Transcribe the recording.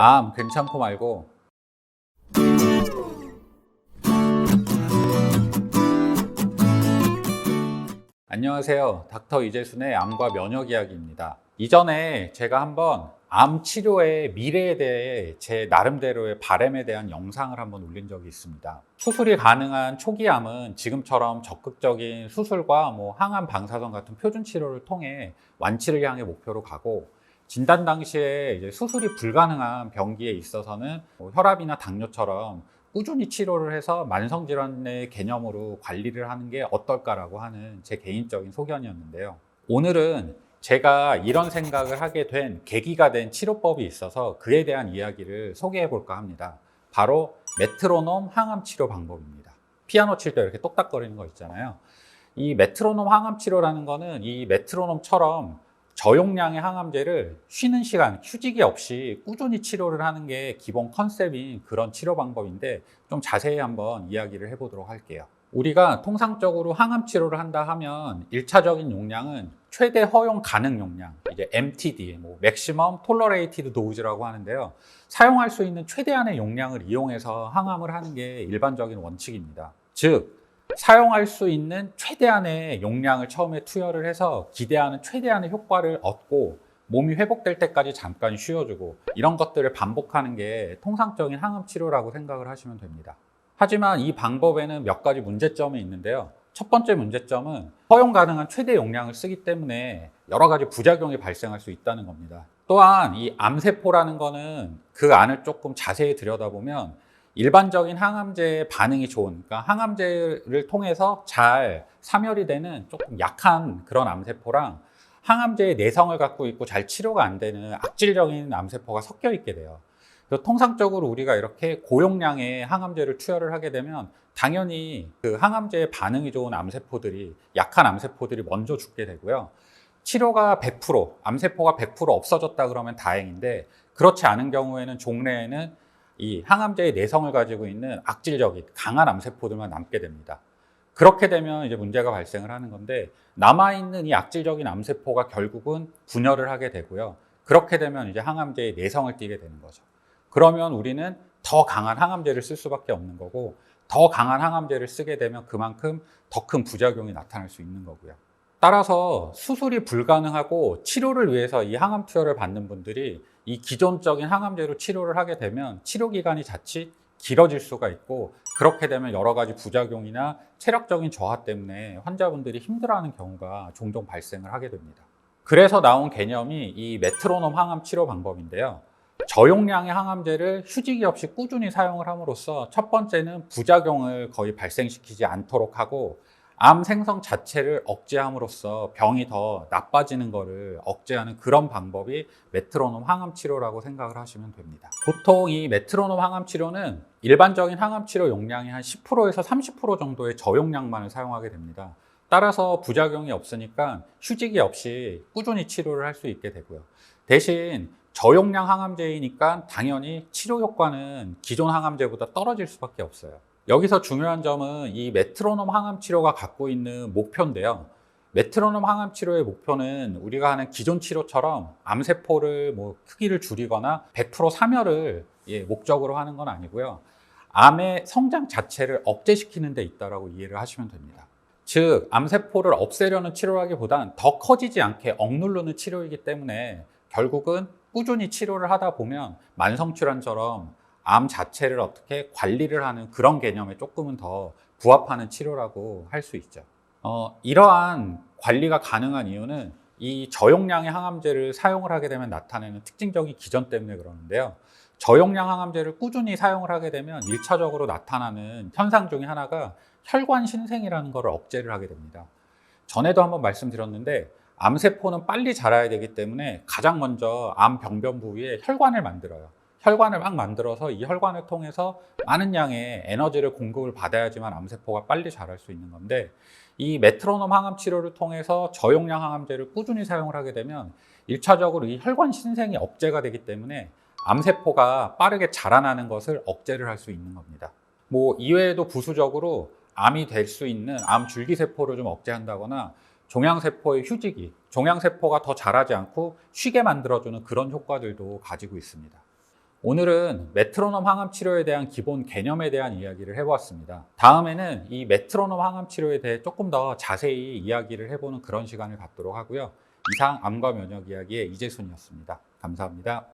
암 괜찮고 말고. 안녕하세요. 닥터 이재순의 암과 면역 이야기입니다. 이전에 제가 한번 암 치료의 미래에 대해 제 나름대로의 바람에 대한 영상을 한번 올린 적이 있습니다. 수술이 가능한 초기 암은 지금처럼 적극적인 수술과 항암 방사선 같은 표준 치료를 통해 완치를 향해 목표로 가고, 진단 당시에 이제 수술이 불가능한 병기에 있어서는 혈압이나 당뇨처럼 꾸준히 치료를 해서 만성질환의 개념으로 관리를 하는 게 어떨까라고 하는 제 개인적인 소견이었는데요. 오늘은 제가 이런 생각을 하게 된 계기가 된 치료법이 있어서 그에 대한 이야기를 소개해 볼까 합니다. 바로 메트로놈 항암 치료 방법입니다. 피아노 칠 때 이렇게 똑딱거리는 거 있잖아요. 이 메트로놈 항암 치료라는 거는 이 메트로놈처럼 저용량의 항암제를 쉬는 시간, 휴직이 없이 꾸준히 치료를 하는 게 기본 컨셉인 그런 치료 방법인데, 좀 자세히 한번 이야기를 해보도록 할게요. 우리가 통상적으로 항암 치료를 한다 하면 1차적인 용량은 최대 허용 가능 용량, 이제 MTD, Maximum Tolerated Dose라고 하는데요. 사용할 수 있는 최대한의 용량을 이용해서 항암을 하는 게 일반적인 원칙입니다. 즉, 사용할 수 있는 최대한의 용량을 처음에 투여를 해서 기대하는 최대한의 효과를 얻고 몸이 회복될 때까지 잠깐 쉬어주고, 이런 것들을 반복하는 게 통상적인 항암 치료라고 생각을 하시면 됩니다. 하지만 이 방법에는 몇 가지 문제점이 있는데요. 첫 번째 문제점은 허용 가능한 최대 용량을 쓰기 때문에 여러 가지 부작용이 발생할 수 있다는 겁니다. 또한 이 암세포라는 거는 그 안을 조금 자세히 들여다보면 일반적인 항암제의 반응이 좋은, 그러니까 항암제를 통해서 잘 사멸이 되는 조금 약한 그런 암세포랑 항암제의 내성을 갖고 있고 잘 치료가 안 되는 악질적인 암세포가 섞여 있게 돼요. 그래서 통상적으로 우리가 이렇게 고용량의 항암제를 투여를 하게 되면 당연히 그 항암제의 반응이 좋은 암세포들이, 약한 암세포들이 먼저 죽게 되고요. 치료가 100%, 암세포가 100% 없어졌다 그러면 다행인데, 그렇지 않은 경우에는 종래에는 이 항암제의 내성을 가지고 있는 악질적인 강한 암세포들만 남게 됩니다. 그렇게 되면 이제 문제가 발생을 하는 건데, 남아있는 이 악질적인 암세포가 결국은 분열을 하게 되고요. 그렇게 되면 이제 항암제의 내성을 띠게 되는 거죠. 그러면 우리는 더 강한 항암제를 쓸 수밖에 없는 거고, 더 강한 항암제를 쓰게 되면 그만큼 더 큰 부작용이 나타날 수 있는 거고요. 따라서 수술이 불가능하고 치료를 위해서 이 항암 투여를 받는 분들이 이 기존적인 항암제로 치료를 하게 되면 치료 기간이 자칫 길어질 수가 있고, 그렇게 되면 여러 가지 부작용이나 체력적인 저하 때문에 환자분들이 힘들어하는 경우가 종종 발생을 하게 됩니다. 그래서 나온 개념이 이 메트로놈 항암 치료 방법인데요. 저용량의 항암제를 휴지기 없이 꾸준히 사용을 함으로써 첫 번째는 부작용을 거의 발생시키지 않도록 하고, 암 생성 자체를 억제함으로써 병이 더 나빠지는 것을 억제하는 그런 방법이 메트로놈 항암 치료라고 생각을 하시면 됩니다. 보통 이 메트로놈 항암 치료는 일반적인 항암 치료 용량의 한 10%에서 30% 정도의 저용량만을 사용하게 됩니다. 따라서 부작용이 없으니까 휴지기 없이 꾸준히 치료를 할 수 있게 되고요. 대신 저용량 항암제이니까 당연히 치료 효과는 기존 항암제보다 떨어질 수밖에 없어요. 여기서 중요한 점은 이 메트로놈 항암 치료가 갖고 있는 목표인데요. 메트로놈 항암 치료의 목표는 우리가 하는 기존 치료처럼 암세포를 크기를 줄이거나 100% 사멸을 목적으로 하는 건 아니고요. 암의 성장 자체를 억제시키는 데 있다고 이해를 하시면 됩니다. 즉, 암세포를 없애려는 치료라기보단 더 커지지 않게 억누르는 치료이기 때문에 결국은 꾸준히 치료를 하다 보면 만성질환처럼 암 자체를 어떻게 관리를 하는 그런 개념에 조금은 더 부합하는 치료라고 할 수 있죠. 이러한 관리가 가능한 이유는 이 저용량의 항암제를 사용을 하게 되면 나타내는 특징적인 기전 때문에 그러는데요. 저용량 항암제를 꾸준히 사용을 하게 되면 1차적으로 나타나는 현상 중에 하나가 혈관 신생이라는 것을 억제를 하게 됩니다. 전에도 한번 말씀드렸는데, 암세포는 빨리 자라야 되기 때문에 가장 먼저 암 병변 부위에 혈관을 만들어요. 혈관을 막 만들어서 이 혈관을 통해서 많은 양의 에너지를 공급을 받아야지만 암세포가 빨리 자랄 수 있는 건데, 이 메트로놈 항암 치료를 통해서 저용량 항암제를 꾸준히 사용을 하게 되면 1차적으로 이 혈관 신생이 억제가 되기 때문에 암세포가 빠르게 자라나는 것을 억제를 할 수 있는 겁니다. 이외에도 부수적으로 암이 될 수 있는 암 줄기세포를 좀 억제한다거나 종양세포의 휴지기, 종양세포가 더 자라지 않고 쉬게 만들어주는 그런 효과들도 가지고 있습니다. 오늘은 메트로놈 항암 치료에 대한 기본 개념에 대한 이야기를 해보았습니다. 다음에는 이 메트로놈 항암 치료에 대해 조금 더 자세히 이야기를 해보는 그런 시간을 갖도록 하고요. 이상 암과 면역 이야기의 이재순이었습니다. 감사합니다.